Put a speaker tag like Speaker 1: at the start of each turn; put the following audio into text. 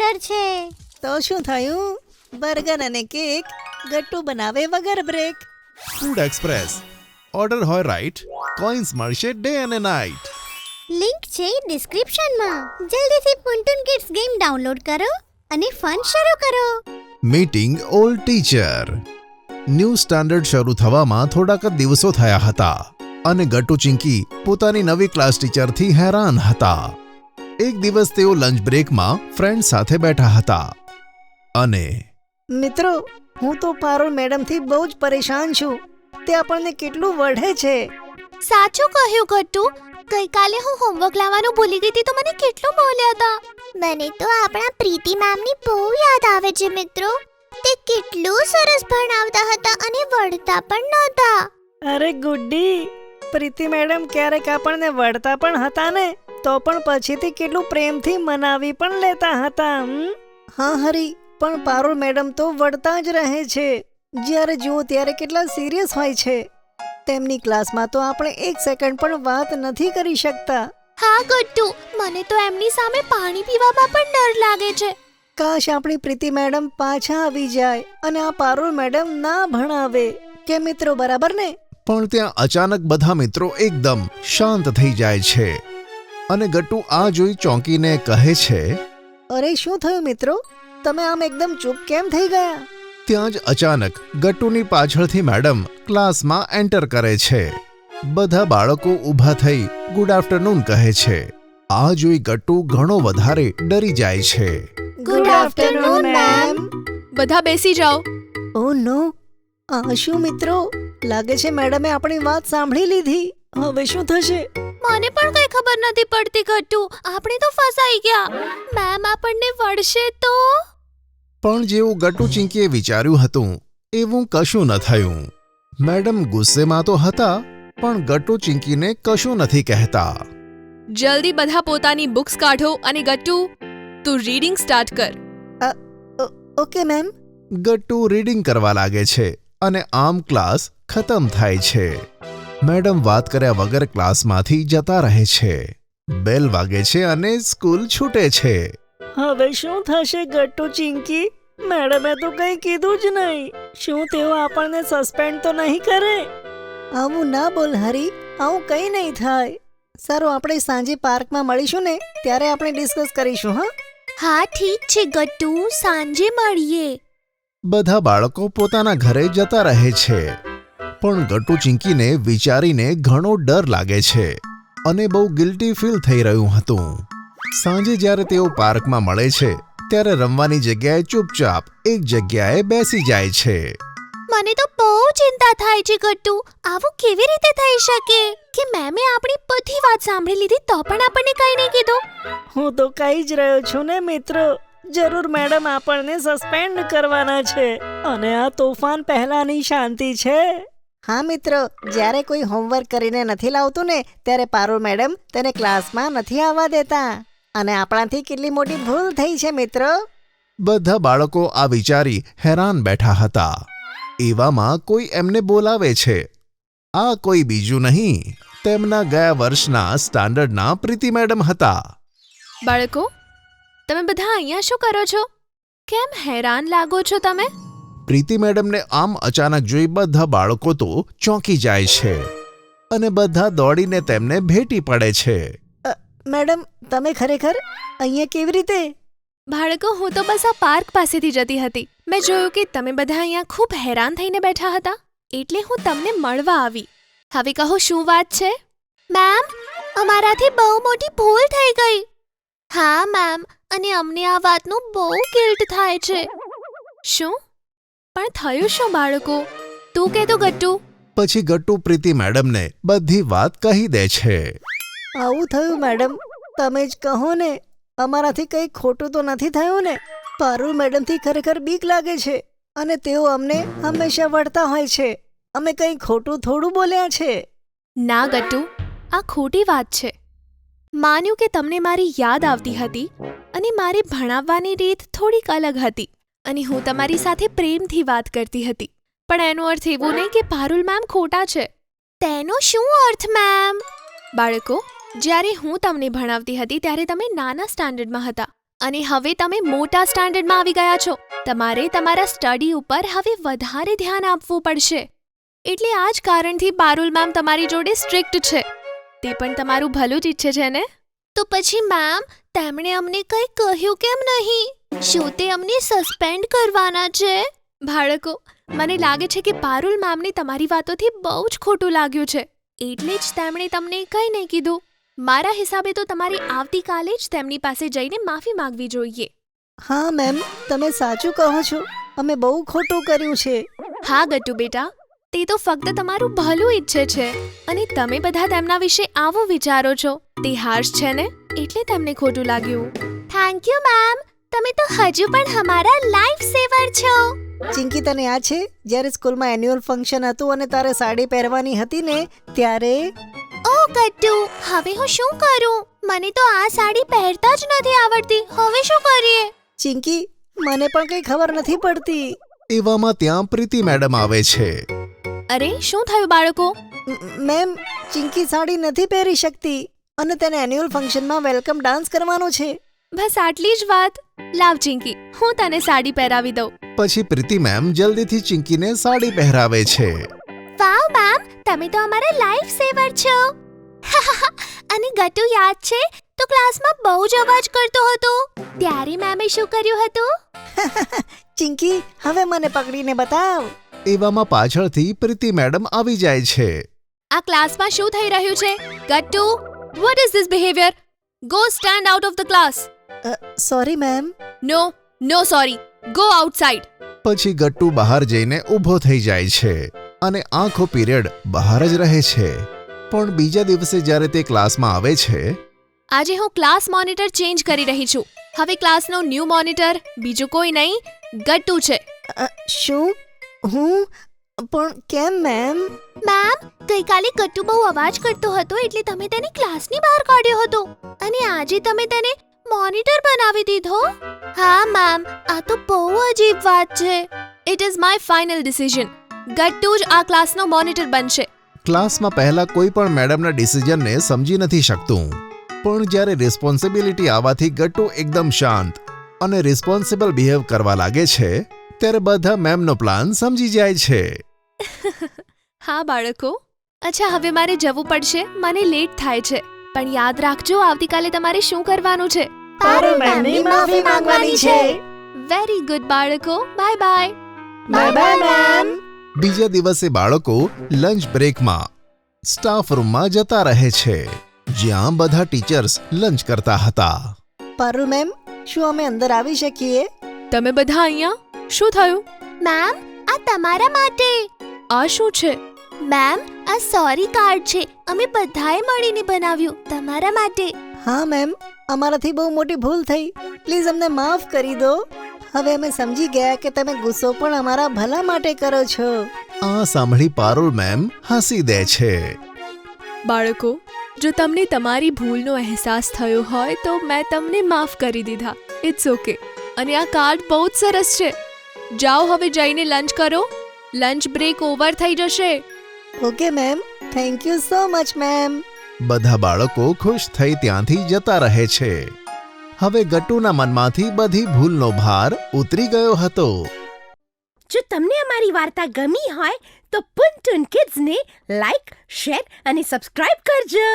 Speaker 1: Order છે.
Speaker 2: તો શું થયું? બર્ગર અને કેક ગટ્ટુ બનાવે વગર બ્રેક.
Speaker 3: Food express. ઓર્ડર હોય રાઈટ, કોઈન્સ મળશે ડે અને નાઇટ.
Speaker 1: લિંક છે ડિસ્ક્રિપ્શનમાં. જલ્દીથી પુન્ટુન કિડ્સ ગેમ ડાઉનલોડ કરો અને ફન શરૂ કરો.
Speaker 3: Meeting old teacher. New standard શરૂ થવામાં થોડાક જ દિવસો થયા હતા અને ગટ્ટુ ચિંકી પોતાની નવી ક્લાસ ટીચરથી હેરાન હતા. એક દિવસ તેઓ લંચ બ્રેકમાં ફ્રેન્ડ સાથે બેઠા હતા અને
Speaker 2: મિત્રો, હું તો પારુલ મેડમથી બહુ જ પરેશાન છું. તે આપણને કેટલું વઢે છે.
Speaker 1: સાચું કહ્યું ગટ્ટુ. ગઈકાલે હું હોમવર્ક લાવવાનું ભૂલી ગઈ હતી તો મને કેટલું બોલ્યા હતા. મને તો આપણા પ્રીતિ મેમની બહુ યાદ આવે છે મિત્રો. તે કેટલું સરસ ભણાવતા હતા અને વળતા પણ નહોતા.
Speaker 2: અરે ગુડ્ડી, પ્રીતિ મેડમ ક્યારેક આપણને વળતા પણ હતા ને, તો પણ પછીથી કેટલું પ્રેમથી મનાવી પણ લેતા હતા. હા હરી, પણ પારુલ મેડમ તો વળતા જ રહે છે. જ્યારે જુઓ ત્યારે કેટલા સિરિયસ હોય છે. તેમની ક્લાસમાં તો આપણે એક સેકન્ડ પણ વાત નથી કરી શકતા.
Speaker 1: હા ગટ્ટુ, મને તો એમની સામે પાણી પીવામાં પણ ડર લાગે છે.
Speaker 2: કાશ આપણી પ્રીતિ મેડમ પાછા આવી જાય અને આ પારુલ મેડમ ના ભણાવે. કે મિત્રો, બરાબર ને?
Speaker 3: પણ ત્યાં અચાનક બધા મિત્રો એકદમ શાંત થઈ જાય છે અને ગટ્ટુ આ જોઈ ચોંકીને કહે છે,
Speaker 2: અરે શું થયું મિત્રો? તમે આમ એકદમ ચૂપ કેમ થઈ ગયા?
Speaker 3: ત્યાં જ અચાનક ગટ્ટુની પાછળથી મેડમ ક્લાસમાં એન્ટર કરે છે. બધા બાળકો ઊભા થઈ ગુડ આફ્ટરનૂન કહે છે. આ જોઈ ગટ્ટુ ઘણો વધારે ડરી જાય છે.
Speaker 2: Good afternoon ma'am.
Speaker 4: બધા બેસી જાઓ.
Speaker 2: ઓ નો, આ શું મિત્રો? લાગે છે મેડમે આપણી વાત સાંભળી લીધી. હવે શું થશે?
Speaker 1: મને પણ કઈ ખબર નથી પડતી ગટ્ટુ. આપણે તો ફસાઈ ગયા. મેમ આપણને વળશે તો?
Speaker 3: પણ જેવું ગટ્ટુ ચિંકીએ વિચાર્યું હતું એવું કશું ન થયું. મેડમ ગુસ્સેમાં તો હતા, પણ ગટ્ટુ ચિંકીને કશું નથી કહેતા.
Speaker 4: જલ્દી બધા પોતાની બુક્સ કાઢો અને ગટ્ટુ, તું રીડિંગ સ્ટાર્ટ કર.
Speaker 2: Okay ma'am.
Speaker 3: ગટ્ટુ રીડિંગ કરવા લાગે છે અને આમ ક્લાસ ખતમ થાય છે. મેડમ વાત કર્યા વગર ક્લાસમાંથી જતા રહે છે. બેલ વાગે છે અને સ્કૂલ છૂટે છે.
Speaker 2: હવે શું થશે ગટ્ટુ ચિંકી? મેડમે તો કંઈ કીધું જ નહીં. શું તેઓ આપણને સસ્પેન્ડ તો નહીં કરે? આવું ના બોલ હરી, આવું કંઈ નહીં થાય. સારું, આપણે સાંજે પાર્કમાં મળીશું ને, ત્યારે આપણે ડિસ્કસ કરીશું.
Speaker 1: હા ઠીક છે ગટ્ટુ, સાંજે મળીએ.
Speaker 3: બધા બાળકો પોતાના ઘરે જતા રહે છે. પણ ગટ્ટુ ચિંકીને વિચારીને ઘણો ડર લાગે છે અને બહુ ગિલ્ટી ફીલ થઈ રહ્યું હતું. સાંજે જ્યારે તેઓ પાર્કમાં મળે છે ત્યારે રમવાની જગ્યાએ ચૂપચાપ એક જગ્યાએ બેસી જાય છે.
Speaker 1: મને તો બહુ ચિંતા થાય છે ગટ્ટુ. આવું કેવી રીતે થઈ શકે કે મેમે આપણી બધી વાત સાંભળી લીધી તો પણ આપણને કંઈ નહીં કીધું?
Speaker 2: હું તો કહી જ રહ્યો છું ને મિત્રો, જરૂર મેડમ આપણને સસ્પેન્ડ કરવાના છે અને આ તોફાન પહેલાની શાંતિ છે. હા મિત્રો, જ્યારે કોઈ હોમવર્ક કરીને નથી લાવતું ને, ત્યારે પારુલ મેડમ તેને ક્લાસમાં નથી આવવા દેતા. અને આપણાથી કેટલી મોટી ભૂલ થઈ છે મિત્રો.
Speaker 3: બધા બાળકો આ વિચારી હેરાન બેઠા હતા. એવામાં કોઈ એમને બોલાવે છે. આ કોઈ બીજું નહીં, તેમના ગયા વર્ષના સ્ટાન્ડર્ડના પ્રીતિ મેડમ હતા.
Speaker 4: બાળકો, તમે બધા અહીંયા શું કરો છો? કેમ હેરાન લાગો છો તમે?
Speaker 3: પ્રીતિ મેડમને આમ અચાનક જોઈ બધા બાળકો તો ચોંકી જાય છે અને બધા દોડીને તેમને ભેટી પડે છે.
Speaker 2: મેડમ, તમે ખરેખર અહીંયા કેવી રીતે?
Speaker 4: બાળકો, હું તો બસ આ પાર્ક પાસેથી જતી હતી. મેં જોયું કે તમે બધા અહીંયા ખૂબ હેરાન થઈને બેઠા હતા, એટલે હું તમને મળવા આવી. હવે કહો, શું વાત છે?
Speaker 1: મેમ, અમારાથી બહુ મોટી ભૂલ થઈ ગઈ. હા મેમ, અને અમને આ વાતનું બહુ ગિલ્ટ થાય છે.
Speaker 4: શું? પણ થયું શું બાળકો? તું કે તો ગટ્ટુ.
Speaker 3: પછી ગટ્ટુ પ્રીતિ મેડમને બધી વાત કહી દે છે.
Speaker 2: આવું થયું મેડમ, તમે જ કહો ને. અમારાથી કંઈ ખોટું તો નથી થયું ને? પારુલ મેડમથી ખરેખર બીક લાગે છે અને તેઓ અમને હંમેશા વળતા હોય છે. અમે કંઈ ખોટું થોડું બોલ્યા છે?
Speaker 4: ના ગટ્ટુ, આ ખોટી વાત છે. માન્યું કે તમને મારી યાદ આવતી હતી અને મારી ભણાવવાની રીત થોડીક અલગ હતી અને હું તમારી સાથે પ્રેમથી વાત કરતી હતી. પણ એનો અર્થ એવો નહીં કે પારુલ મેમ ખોટા છે.
Speaker 1: તેનો શું અર્થ મેમ?
Speaker 4: બાળકો, જ્યારે હું તમને ભણાવતી હતી ત્યારે તમે નાના સ્ટાન્ડર્ડમાં હતા અને હવે તમે મોટા સ્ટાન્ડર્ડમાં આવી ગયા છો. તમારે તમારા સ્ટડી ઉપર હવે વધારે ધ્યાન આપવું પડશે. એટલે આ જ કારણથી પારુલ મેમ તમારી જોડે સ્ટ્રિક્ટ છે. તે પણ તમારું ભલું જ ઈચ્છે છે ને?
Speaker 1: તો પછી મેમ તેમણે અમને કંઈ કહ્યું કેમ નહીં? શું તે અમને સસ્પેન્ડ કરવાના છે?
Speaker 4: બાળકો, મને લાગે છે કે પારુલ મેમને તમારી વાતોથી બહુ જ ખોટું લાગ્યું છે. એટલે જ તેમણે તમને કંઈ નહીં કીધું. મારા હિસાબે તો તમારે આવતીકાલે જ તેમની પાસે જઈને માફી માંગવી જોઈએ.
Speaker 2: હા મેમ, તમે સાચું કહો છો. અમે બહુ ખોટું કર્યું છે.
Speaker 4: હા ગટ્ટુ બેટા, તે તો ફક્ત તમારું ભલું ઈચ્છે છે અને તમે બધા તેમના વિશે આવો વિચારો છો. તે હાર્શ છે ને, એટલે તેમને ખોટું લાગ્યું.
Speaker 1: થેન્ક યુ મેમ, તમે તો હજુ પણ અમારા લાઈફ સેવર છો.
Speaker 2: ચિંકી, તને યાદ છે જ્યારે સ્કૂલમાં એન્યુઅલ ફંક્શન હતું અને તારે સાડી પહેરવાની હતી ને, ત્યારે?
Speaker 1: ઓ ગટ્ટુ, હવે હું શું કરું? મને તો આ સાડી પહેરતા જ નથી આવડતી. હવે શું કરીએ?
Speaker 2: ચિંકી, મને પણ કંઈ ખબર નથી પડતી.
Speaker 3: એવામાં ત્યાં પ્રીતિ મેડમ આવે છે.
Speaker 4: અરે, શું થયું બાળકો?
Speaker 2: મેમ, ચિંકી સાડી નથી પહેરી શકતી અને તેને એન્યુઅલ ફંક્શનમાં વેલકમ ડાન્સ કરવાનો છે.
Speaker 4: બસ આટલી જ વાત. લાવ ચિંકી, હું તને સાડી પહેરાવી દઉં.
Speaker 3: પછી પ્રીતિ મેમ જલ્દીથી ચિંકીને સાડી પહેરાવે છે.
Speaker 1: વાવ મેમ, તમે તો અમારા લાઈફ સેવર છો. અને ગટ્ટુ, યાદ છે તો ક્લાસમાં બહુ જ અવાજ કરતો હતો, ત્યારે મેમે શું કર્યું હતું?
Speaker 2: ચિંકી, હવે મને પકડીને બતાવ.
Speaker 3: એવામાં પાછળથી પ્રીતિ મેડમ આવી જાય છે.
Speaker 4: આ ક્લાસમાં શું થઈ રહ્યું છે? Gattu, what is this behaviour? Go stand out of the class.
Speaker 2: Sorry ma'am.
Speaker 4: No, no sorry. Go outside.
Speaker 3: પછી ગટ્ટુ બહાર જઈને ઊભો થઈ જાય છે અને આખો પીરિયડ બહાર જ રહે છે. પણ બીજા દિવસે જ્યારે તે ક્લાસમાં આવે છે,
Speaker 4: આજે હું ક્લાસ મોનિટર ચેન્જ કરી રહી છું. હવે ક્લાસનો ન્યૂ મોનિટર બીજું કોઈ નહીં, ગટ્ટુ છે.
Speaker 2: શું? હું? પણ કેમ મેમ?
Speaker 1: મેમ, ગઈકાલે ગટ્ટુ બહુ અવાજ કરતો હતો એટલે તમે તેને ક્લાસની બહાર કાઢ્યો હતો અને આજે તમે તેને મોનિટર બનાવી દીધો. હા મેમ, આ તો બહુ અજીબ વાત છે.
Speaker 4: It is my final decision. Gattu જ આ ક્લાસનો મોનિટર બનશે.
Speaker 3: ક્લાસમાં પહેલા કોઈ પણ મેડમના ડિસિઝનને સમજી નથી શકતું. પણ જ્યારે રિસ્પોન્સિબિલિટી આવવાથી ગટ્ટુ એકદમ શાંત અને રિસ્પોન્સિબલ બિહેવ કરવા લાગે છે, ત્યારે બધા મેમનો પ્લાન સમજી જાય છે.
Speaker 4: હા બાળકો, અચ્છા હવે મારે જવું પડશે. મને લેટ થાય છે. પણ યાદ રાખજો, આવતીકાલે તમારે શું કરવાનું છે?
Speaker 2: પારુલ મેમની માફી માંગવાની છે.
Speaker 4: વેરી ગુડ બાળકો. Bye bye.
Speaker 2: Bye bye ma'am.
Speaker 3: બીજા દિવસે બાળકો લંચ બ્રેકમાં સ્ટાફ રૂમમાં જતા રહે છે, જ્યાં બધા ટીચર્સ લંચ કરતા હતા.
Speaker 2: પારુલ મેમ, શું અમે અંદર આવી શકીએ?
Speaker 4: તમે બધા અહીંયા? શું થયું?
Speaker 1: મેમ, આ તમારા માટે.
Speaker 4: આ શું છે?
Speaker 1: મેમ, આ સોરી કાર્ડ છે. અમે બધાએ મળીને બનાવ્યું તમારા માટે.
Speaker 2: હા મેમ, અમારાથી બહુ મોટી ભૂલ થઈ. પ્લીઝ અમને માફ કરી દો. હવે અમે સમજી ગયા કે તમે ગુસ્સો પણ અમારા ભલા માટે કરો છો.
Speaker 3: આ સાંભળી પારુલ મેમ હસી દે છે.
Speaker 4: બાળકો, જો તમને તમારી ભૂલનો અહેસાસ થયો હોય તો મેં તમને માફ કરી દીધા. It's okay. અને આ કાર્ડ બહુ જ સરસ છે. જાઓ હવે જઈને લંચ કરો. લંચ બ્રેક ઓવર થઈ જશે.
Speaker 2: Okay ma'am, thank you so much ma'am.
Speaker 3: બધા બાળકો ખુશ થઈ ત્યાંથી જતા રહે છે. હવે ગટ્ટુના મનમાંથી બધી ભૂલનો ભાર ઉતરી ગયો હતો.
Speaker 5: જો તમને અમારી વાર્તા ગમી હોય તો પુન ટુન કિડ્સને લાઈક, શેર અને સબસ્ક્રાઇબ કરજો.